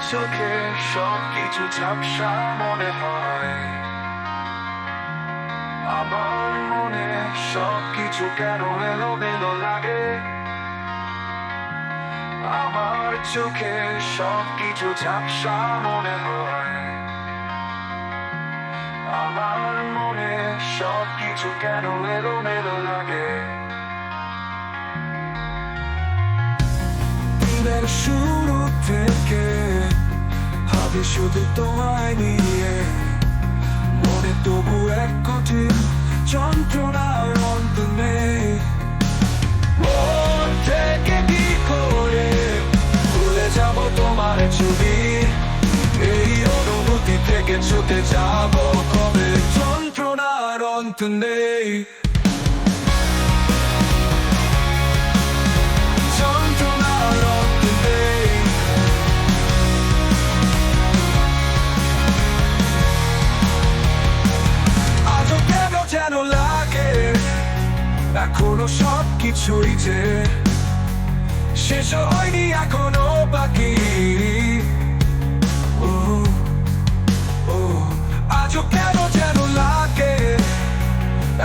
চোখে সব কিছু ঝাপসা মনে হয়, আমার মনে সব কিছু কেন এলোমেলো লাগে। আমার চোখে সব কিছু ঝাপসা মনে হয়, আমার মনে সব কিছু কেন এলোমেলো লাগে। দিনের শুরু থেকে ভাবি শুধু তোমায় নিয়ে, মনে তবু এক কঠিন যন্ত্রণার অন্ত নেই। মন থেকে কি করে ভুলে যাব তোমার ছবি, এই অনুভূতি থেকে ছুটে যাব কবে, যন্ত্রণার অন্ত নেই। যন্ত্রণার অন্ত নেই। আজও কেন যেন লাগে এখনো সব কিছুই যে শেষ হয়নি, এখনো বাকি। ও ও আজও কেন যেন লাগে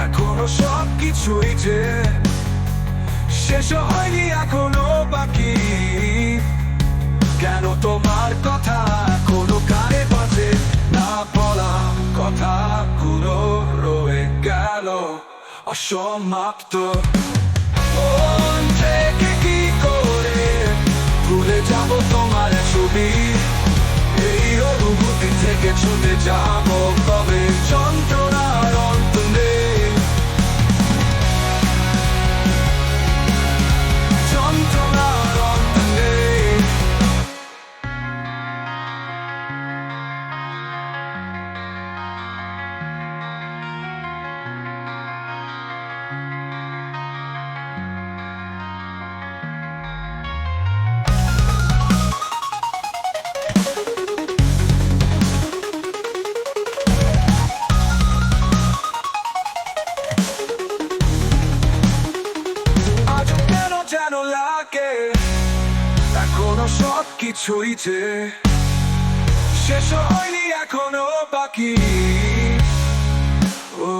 এখনো সব কিছুই যে শেষ হয়নি, এখনো বাকি। কেন তোমার কথা কোনো কানে বাজে না, বলা কথাগুলো রয়ে গেল অসমাপ্ত। মন থেকে কি করে ভুলে যাব তোমার ছবি, এই অনুভূতি থেকে ছুটে যাব কবে, যন্ত্রণার অন্ত নেই। যন্ত্রণার অন্ত নেই। আজও কেন যেন লাগে এখনো সব কিছুই যে শেষ হয়নি, এখনো বাকি। ও